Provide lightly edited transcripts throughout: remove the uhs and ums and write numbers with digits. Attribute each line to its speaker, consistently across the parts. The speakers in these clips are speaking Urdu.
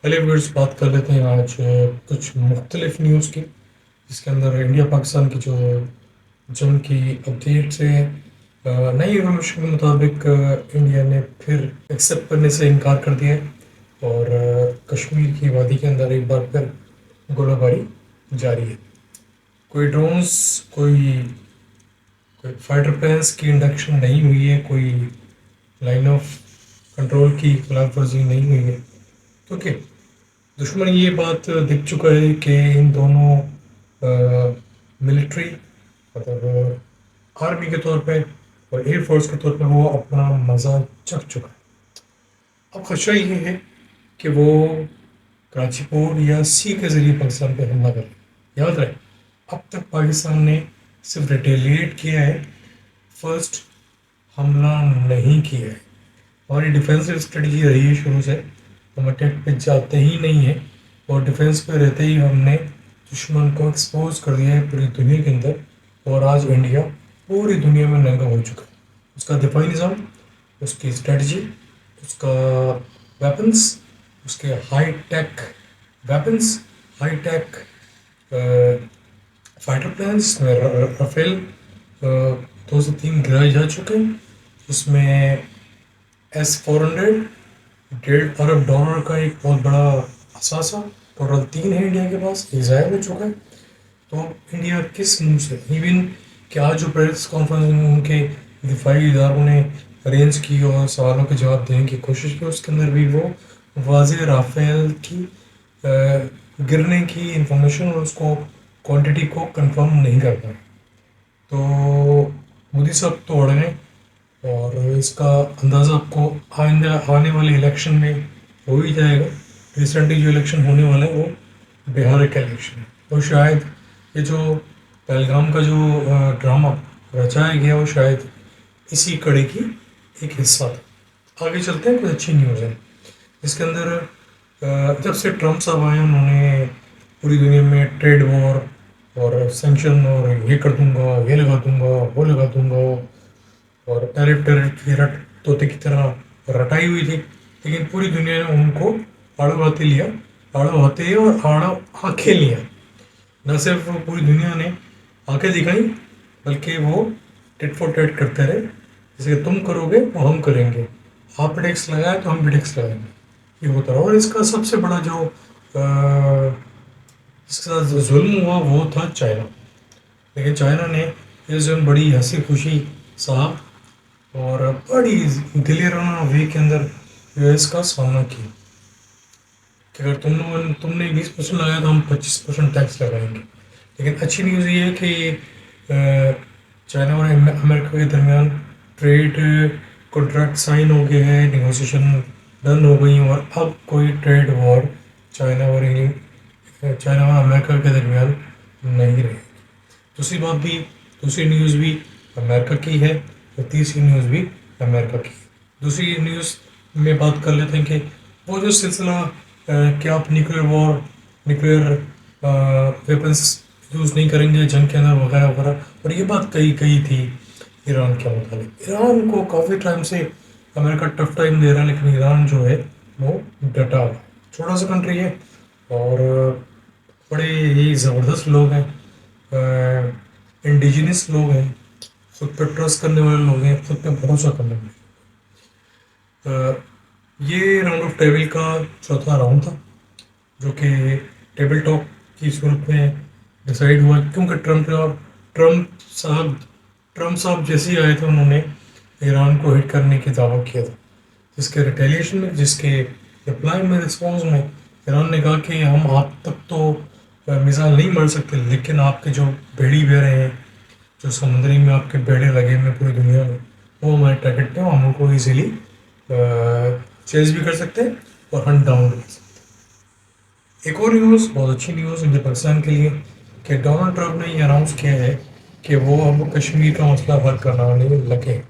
Speaker 1: پہلے ورڈس بات کر لیتے ہیں آج کچھ مختلف نیوز کی، جس کے اندر انڈیا پاکستان کی جو جنگ کی اپڈیٹ ہے۔ نئی انفارمیشن کے مطابق انڈیا نے پھر ایکسیپٹ کرنے سے انکار کر دیا ہے اور کشمیر کی وادی کے اندر ایک بار پھر گولہ باری جاری ہے۔ کوئی ڈرونز، کوئی فائٹر پلینس کی انڈکشن نہیں ہوئی ہے، کوئی لائن آف کنٹرول کی خلاف ورزی نہیں ہوئی ہے، کیونکہ دشمن یہ بات دیکھ چکا ہے کہ ان دونوں ملٹری مطلب آرمی کے طور پہ اور ایئر فورس کے طور پہ وہ اپنا مزہ چکھ چکا ہے۔ اب خدشہ یہ ہے کہ وہ کراچی پورٹ یا سی کے ذریعے پاکستان پہ حملہ کرے۔ یاد رہے، اب تک پاکستان نے صرف ریٹیلیٹ کیا ہے، فرسٹ حملہ نہیں کیا ہے۔ ہماری ڈیفینسو اسٹریٹجی رہی ہے شروع سے، ہم اٹیک پہ جاتے ہی نہیں ہیں اور ڈیفینس پہ رہتے ہی ہم نے دشمن کو ایکسپوز کر دیا ہے پوری دنیا کے اندر، اور آج انڈیا پوری دنیا میں ننگا ہو چکا ہے۔ اس کا دفاعی نظام، اس کی اسٹریٹجی، اس کا ویپنس، اس کے high tech weapons, high tech fighter plans میں رافیل 2 سے 3 گرائے جا چکے ہیں، اس میں S-400 $1.5 ارب کا ایک بہت بڑا اثاثہ، ٹوٹل 3 ہے انڈیا کے پاس، ایک ضائع ہو چکا ہے۔ تو انڈیا کس منہ سے، ایون کہ آج جو پریس کانفرنس میں ان کے دفاعی اداروں نے ارینج کی اور سوالوں کے جواب دینے کی کوشش کی، اس کے اندر بھی وہ واضح رافیل کی گرنے کی انفارمیشن اور اس کو کوانٹٹی کو کنفرم نہیں کر پائے۔ تو مودی صاحب تو اڑ گئے، اور اس کا اندازہ آپ کو آئندہ آنے والے الیکشن میں ہو ہی جائے گا۔ ریسنٹلی جو الیکشن ہونے والا ہے وہ بہار کا الیکشن ہے، اور شاید یہ جو پہلگام کا جو ڈرامہ رچایا گیا وہ شاید اسی کڑی کی ایک حصہ تھا۔ آگے چلتے ہیں، کچھ اچھی نیوز ہے اس کے اندر۔ جب سے ٹرمپ صاحب آئے، انہوں نے پوری دنیا میں ٹریڈ وار اور سینکشن اور یہ کر دوں گا، یہ لگا دوں گا، وہ لگا دوں گا، اور ٹیرف کی رٹ طوطے کی طرح رٹائی ہوئی تھی، لیکن پوری دنیا نے ان کو آڑو ہاتھے لیا، آڑو ہاتھے اور آڑو آنکھیں لیا۔ نہ صرف پوری دنیا نے آنکھیں دکھائیں، بلکہ وہ ٹٹ فور ٹیٹ کرتے رہے، جیسے کہ تم کرو گے وہ ہم کریں گے، آپ پہ ٹیکس لگائے تو ہم بھی ٹیکس لگائیں گے، یہ ہوتا رہا۔ اور اس کا سب سے بڑا جو اس کے ساتھ ظلم ہوا وہ تھا چائنا، لیکن چائنا نے یہ ظلم بڑی ہنسی خوشی سہا اور بڑی دلیرانہ وے کے اندر یو ایس کا سامنا کیا کہ اگر تم نے 20% لگایا تو ہم 25% ٹیکس لگائیں گے۔ لیکن اچھی نیوز یہ ہے کہ چائنا اور امریکہ کے درمیان ٹریڈ کانٹریکٹ سائن ہو گئے ہیں، نیگوسیشن ڈن ہو گئی ہیں، اور اب کوئی ٹریڈ وار چائنا اور امریکہ کے درمیان نہیں رہے۔ دوسری نیوز بھی امریکہ کی ہے، اور تیسری نیوز بھی امریکہ کی ہے۔ دوسری نیوز میں بات کر لیتے ہیں کہ وہ جو سلسلہ کہ آپ نیوکلیئر ویپنس یوز نہیں کریں گے جنگ کے اندر وغیرہ وغیرہ، اور یہ بات کہی تھی ایران کے متعلق۔ ایران کو کافی ٹائم سے امریکہ ٹف ٹائم دے رہا ہے، لیکن ایران جو ہے وہ ڈٹا ہوا، چھوٹا سا کنٹری ہے اور بڑے ہی زبردست لوگ ہیں، انڈیجنس لوگ ہیں، خود پہ ٹرسٹ کرنے والے لوگ ہیں، خود پہ بھروسہ کرنے والے۔ یہ راؤنڈ آف ٹیبل کا چوتھا راؤنڈ تھا، جو کہ ٹیبل ٹاک کی صورت میں ڈیسائیڈ ہوا، کیونکہ ٹرمپ صاحب جیسے ہی آئے تھے انہوں نے ایران کو ہٹ کرنے کی دعویٰ کیا تھا، جس کے ریٹیلیشن میں، جس کے رپلائی میں، رسپانس میں ایران نے کہا کہ ہم آپ تک تو میزائل نہیں مار سکتے، لیکن آپ کے جو بیڑی بیڑے ہیں، جو سمندری میں آپ کے بیڑے لگے ہوئے پوری دنیا میں، وہ ہمارے ٹارگیٹ پہ، ہم ان کو ایزیلی چیز بھی کر سکتے ہیں اور ہنٹ ڈاؤن بھی کر سکتے ہیں۔ ایک اور نیوز، بہت اچھی نیوز انڈیا پاکستان کے لیے، کہ ڈونلڈ ٹرمپ نے یہ اناؤنس کیا ہے کہ وہ اب کشمیر کا مسئلہ حل کرنے لگے۔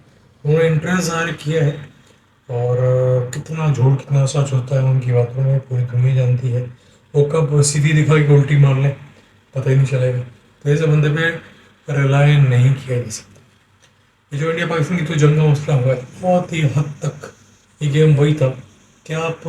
Speaker 1: انہوں نے انٹرسٹ ظاہر کیا ہے، اور کتنا جھوٹ کتنا سچ ہوتا ہے ان کی باتوں میں پوری دنیا جانتی ہے، وہ کب سیدھی دکھا کے الٹی مار لیں پتہ ہی نہیں چلے گا، تو ایسے بندے پہ ریلائی نہیں کیا جا سکتا۔ یہ جو انڈیا پاکستان کی تو جنگ کا مسئلہ ہوا ہے، بہت ہی حد تک یہ گیم وہی تھا کہ آپ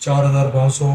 Speaker 1: 4,500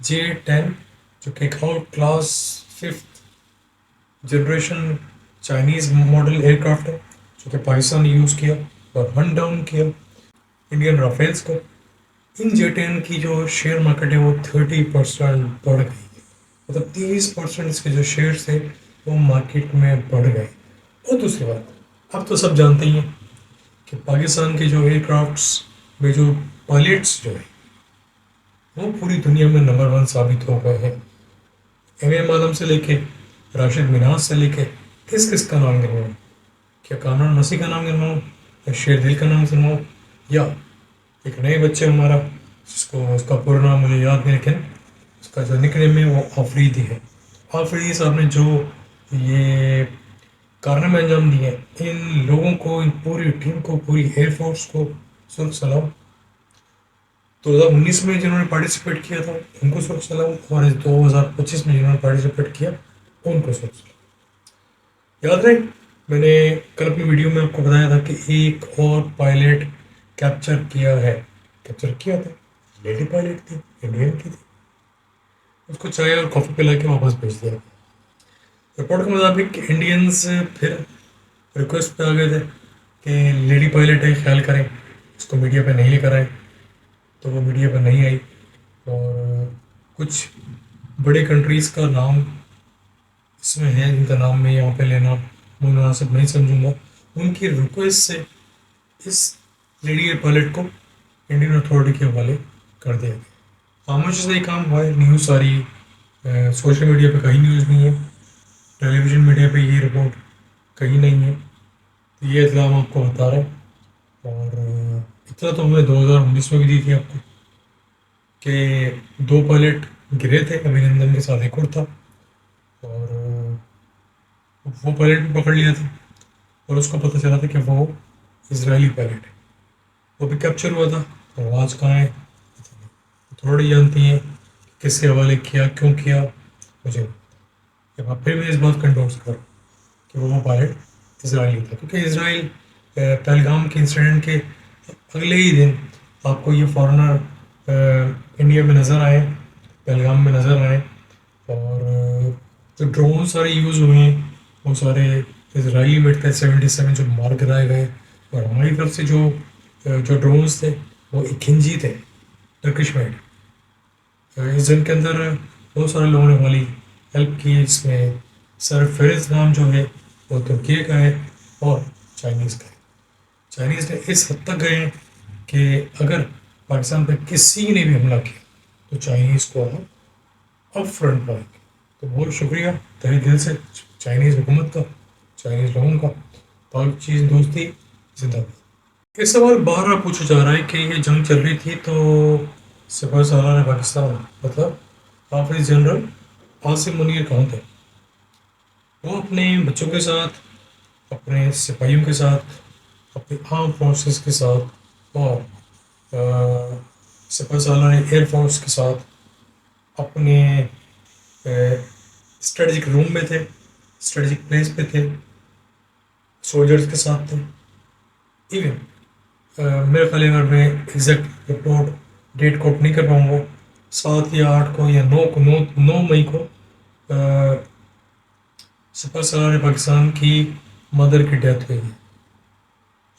Speaker 1: J-10 جو کہ ایک out class 5th generation Chinese model aircraft ہے جو کہ پاکستان نے یوز کیا اور ہن ڈاؤن کیا انڈین رافیلس کو. ان J-10 کی جو شیئر مارکیٹ ہے وہ 30% بڑھ گئی ہے. مطلب 30% اس کے جو شیئرس تھے وہ مارکیٹ میں بڑھ گئے. اور دوسری بات اب تو سب جانتے ہی ہیں کہ پاکستان کے جو ایئر کرافٹس میں جو پائلٹس جو ہیں وہ پوری دنیا میں نمبر 1 ثابت ہو گئے ہیں. ایم عالم سے لے کے راشد مناز سے لے کے کس کا نام گنواؤں؟ کیا کامران مسیح کا نام گنواؤں یا شیر دل کا نام گنواؤں یا ایک نئے بچے ہمارا جس کو اس کا پورا نام مجھے یاد نہیں لیکن اس کا جو نک نیم ہے وہ آفریدی ہے. آفریدی صاحب نے جو یہ کارنامے انجام دیے ہیں ان لوگوں کو ان پوری ٹیم کو پوری ایئر فورس کو سرخ سلام. 2019 میں جنہوں نے پارٹیسپیٹ کیا تھا ان کو سرخ سلام اور 2025 میں جنہوں نے پارٹیسپیٹ کیا ان کو سرخ سلام. یاد رہے میں نے کل اپنی ویڈیو میں آپ کو بتایا تھا کہ ایک اور پائلٹ کیپچر کیا تھا. لیڈی پائلٹ تھی انڈین کی تھی. اس کو چائے اور کافی پلا کے واپس بھیج دیا. رپورٹ کے مطابق انڈینز پھر ریکویسٹ پہ آ گئے تھے کہ لیڈی پائلٹ ہے خیال کریں اس کو میڈیا پہ نہیں لے کر آئے. تو وہ میڈیا پہ نہیں آئی اور کچھ بڑے کنٹریز کا نام اس میں ہے جن کا نام میں یہاں پہ لینا مناسب نہیں سمجھوں گا. ان کی ریکویسٹ سے اس لیڈی پائلٹ کو انڈین اتھارٹی کے حوالے کر دیا گیا. خاموشی سے یہ کام ہوا ہے. نیوز ساری سوشل میڈیا پہ کہیں نیوز نہیں ہے. ٹیلی ویژن میڈیا پہ یہ رپورٹ کہیں نہیں ہے. یہ اطلاع ہم آپ کو بتا رہے ہیں اور اطلاع تو ہم نے 2019 میں بھی دی تھی آپ کو کہ 2 پائلٹ گرے تھے. ابھینندن کے ساتھ ایک اور تھا اور وہ پائلٹ بھی پکڑ لیا تھا اور اس کو پتہ چلا تھا کہ وہ اسرائیلی پائلٹ ہے. وہ بھی کیپچر ہوا تھا اور آج کہاں ہے تھوڑی جانتی ہیں کس کے حوالے کیا کیوں کیا مجھے جب آپ پھر میں اس بات کا انڈورس کروں کہ وہ پائلٹ اسرائیلی تھا کیونکہ اسرائیل پہلگام کے انسیڈنٹ کے اگلے ہی دن آپ کو یہ فارنر انڈیا میں نظر آئے پہلگام میں نظر آئے اور جو ڈرون سارے یوز ہوئے ہیں وہ سارے اسرائیلی میڈ تھے. 77 جو مار کرائے گئے اور ہماری طرف سے جو ڈرونس تھے وہ اکنجی تھے ٹرکش میڈ. اس جنگ کے اندر بہت سارے لوگوں نے ہماری ہیلپ کی جس میں سر فہرست نام جو ہے وہ ترکیے کا ہے اور چائنیز کا ہے. چائنیز نے اس حد تک گئے کہ اگر پاکستان پہ کسی نے بھی حملہ کیا تو چائنیز کو ہم اب فرنٹ پائیں گے. تو بہت شکریہ تہہ دل سے چائنیز حکومت کا چائنیز لوگوں کا. پاک چیز دوستی زندہ باد. یہ سوال بار بار پوچھا جا رہا ہے کہ یہ جنگ چل رہی تھی تو سپاہ سالار پاکستان مطلب حافظ جنرل عاصم منیر کہاں تھے؟ وہ اپنے بچوں کے ساتھ اپنے سپاہیوں کے ساتھ اپنی آرم فورسز کے ساتھ اور سپاہ سالار ایئر فورس کے ساتھ اپنے اسٹریٹجک روم میں تھے اسٹریٹجک پلیس پہ تھے سولجرز کے ساتھ تھے. ایون میرے خیال اگر میں ایگزیکٹ رپورٹ ڈیٹ کوٹ نہیں کر پاؤں گا 7 یا 8 کو یا 9 مئی کو سپاہ سالار پاکستان کی مدر کی ڈیتھ ہوئی ہے.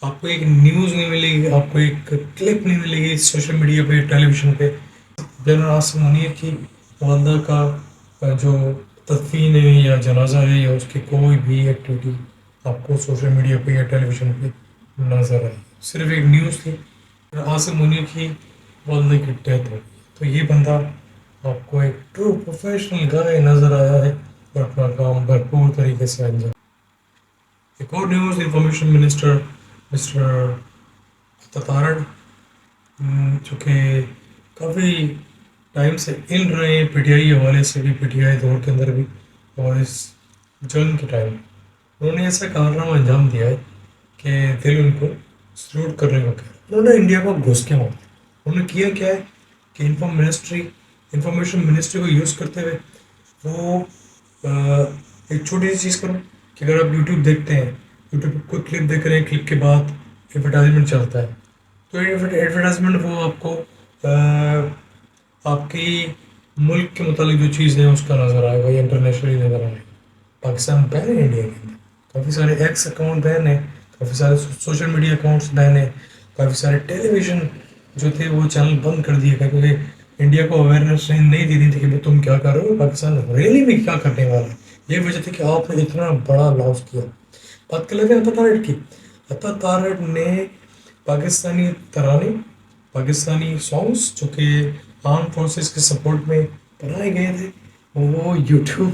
Speaker 1: آپ کو ایک نیوز نہیں ملے گی آپ کو ایک کلپ نہیں ملے گی سوشل میڈیا پہ ٹیلی ویژن پہ جنرل عاصم منیر کی والدہ کا جو تدفین ہے یا جنازہ ہے یا اس کی کوئی بھی ایکٹیویٹی آپ کو سوشل میڈیا پہ یا ٹیلی ویژن پہ نظر آئی. صرف ایک نیوز تھی عاصم منیر کی والدہ کی ڈیتھ ہو. تو یہ بندہ آپ کو ایک ٹرو پروفیشنل گائے نظر آیا ہے اور اپنا کام بھرپور طریقے سے انجام. ایک اور نیوز انفارمیشن منسٹر مسٹر تتارڑ جو کہ کافی ٹائم سے ان رہے ہیں پی ٹی آئی حوالے سے بھی پی ٹی آئی دور کے اندر بھی اور اس جنگ کے ٹائم انہوں نے ایسا کارنامہ انجام دیا ہے کہ دل ان کو سلوٹ کرنے کو کہہ رہا. انہوں نے انڈیا کو گھس کے مار دیا. انہوں نے کیا ہے کہ انفارمیشن منسٹری کو یوز کرتے ہوئے وہ ایک چھوٹی سی چیز کروں کہ اگر آپ یوٹیوب دیکھتے ہیں یوٹیوب پہ کوئی کلپ دیکھ رہے ہیں کلپ کے بعد ایڈورٹائزمنٹ چلتا ہے تو ایڈورٹائزمنٹ وہ آپ کو آپ کی ملک کے متعلق جو چیز ہے اس کا نظر آئے گا یا انٹرنیشنلی نظر آئے گا. پاکستان بین ہے انڈیا کے اندر، کافی سارے ایکس اکاؤنٹ بین ہیں، کافی سارے سوشل میڈیا اکاؤنٹس بین ہیں، کافی سارے ٹیلی ویژن جو تھے وہ چینل بند کر دیے گئے کیونکہ انڈیا کو اویئرنیس نہیں دی رہی تھی کہ تم کیا کر رہے ہو، پاکستان ریلی میں کیا کرنے والا ہے. یہ وجہ تھی کہ آپ نے اتنا بڑا لاس کیا. بات کر لیتے ہیں عطا تارٹ کی. عطا تارٹ نے پاکستانی ترانے، پاکستانی سانگس جو کہ آرم فورسز کے سپورٹ میں بنائے گئے تھے، وہ یوٹیوب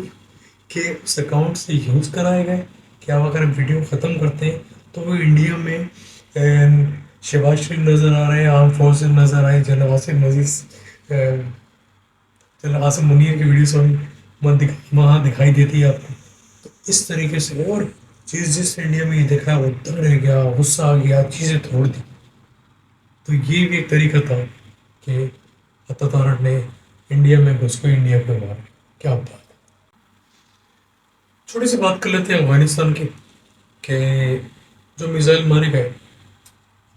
Speaker 1: کے اس اکاؤنٹ سے یوز کرائے گئے کہ آپ اگر ویڈیو ختم کرتے ہیں تو وہ انڈیا میں شہباز شریف نظر آ رہے ہیں، آرم فورسز نظر آئے، جنرل آصف جنرل آصف منیر کی ویڈیوز وہاں دکھائی دیتی ہے آپ کو. تو اس طریقے سے اور چیز جس انڈیا میں یہ دیکھا وہ دنگ رہ گیا، غصہ آ گیا، چیزیں توڑ دی. تو یہ بھی ایک طریقہ تھا کہ عطا تارٹ نے انڈیا میں گھس کو انڈیا کو مارا. کیا بات ہے. چھوٹی سی بات کر لیتے ہیں افغانستان کی کہ جو میزائل مارے گئے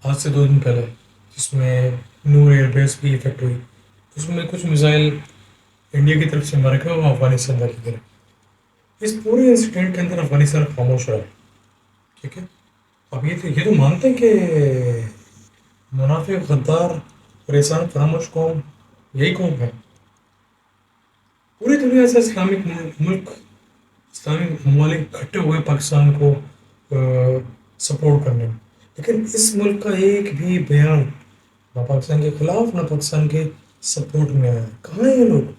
Speaker 1: آج سے 2 دن پہلے، جس میں نور ایئر بیس بھی افیکٹ ہوئی، اس میں کچھ میزائل انڈیا کی طرف سے مارے گئے وہ افغانستان کی طرف. اس پورے انسیڈنٹ کے اندر افغانستان خاموش رہا. ٹھیک ہے. اب یہ تو مانتے ہیں کہ منافق، غدار، پریشان، فراموش قوم یہی قوم ہے. پوری دنیا سے اسلامک ملک، اسلامی ممالک اکٹھے ہوئے پاکستان کو سپورٹ کرنے میں، لیکن اس ملک کا ایک بھی بیان نہ پاکستان کے خلاف نہ پاکستان کے سپورٹ میں آیا. کہاں ہیں یہ لوگ؟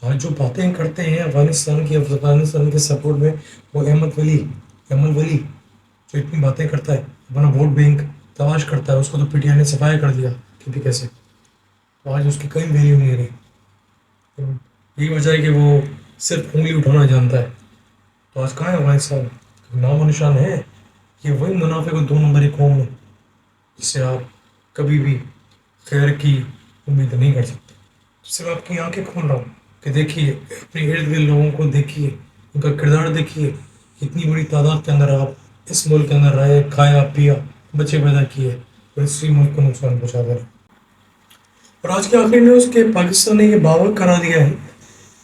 Speaker 1: آج جو باتیں کرتے ہیں افغانستان کے سپورٹ میں، وہ احمد ولی جو اتنی باتیں کرتا ہے، اپنا ووٹ بینک تلاش کرتا ہے، اس کو تو پی ٹی آئی نے صفایا کر دیا کہ بھی کیسے آج اس کی کہیں ویلیو نہیں رہی. یہی وجہ ہے کہ وہ صرف انگلی اٹھانا جانتا ہے. تو آج کہاں ہے افغانستان؟ نام و نشان ہے. یہ وہی منافع کو 2 نمبری قوم ہے جس سے آپ کبھی بھی خیر کی امید نہیں کر سکتے. صرف آپ کی آنکھیں کھول رہا ہوں کہ دیکھیے اپنے ارد گرد لوگوں کو، دیکھیے ان کا کردار، دیکھیے اتنی بڑی تعداد کے اندر آپ اس ملک کے اندر رہے، کھایا پیا، بچے پیدا کیے اور اسی ملک کو نقصان پہنچا دے رہے. اور آج کے آخری نیوز کہ پاکستان نے یہ باور کرا دیا ہے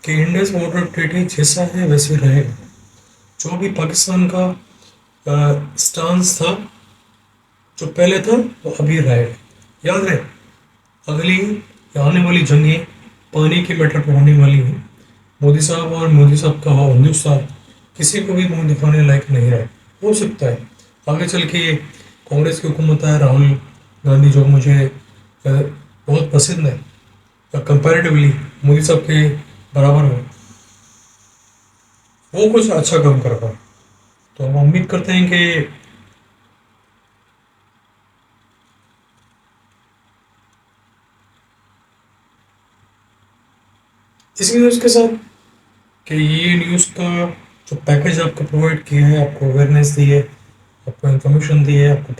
Speaker 1: کہ انڈس واٹر ٹریٹی جیسا ہے ویسے ہی رہے گا. جو بھی پاکستان کا سٹانس تھا، جو پہلے تھا، وہ ابھی رہے گا. یاد رہے اگلی آنے والی جنگیں پانی کے میٹر پہ ہونے والی ہیں. مودی صاحب اور مودی صاحب کا ہندوستان کسی کو بھی منہ دکھانے لائق نہیں رہے. ہو سکتا ہے آگے چل کے کانگریس کی حکومت ہے، راہل گاندھی جو مجھے بہت پسند ہے، کمپیریٹیولی مودی صاحب کے برابر ہو، وہ کچھ اچھا کام کر پائے. تو ہم امید کرتے ہیں کہ اسی نیوز کے ساتھ کہ یہ نیوز کا جو پیکج آپ کو پرووائڈ کیا ہے، آپ کو اویئرنیس دی ہے، آپ کو انفارمیشن دی ہے، آپ کو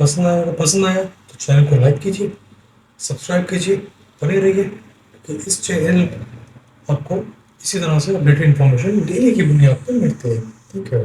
Speaker 1: پسند آیا تو چینل کو لائک کیجیے، سبسکرائب کیجیے، بنے رہیے کہ اس چینل آپ کو اسی طرح سے اپڈیٹڈ انفارمیشن ڈیلی کی بنیاد پر ملتی ہے. Thank you.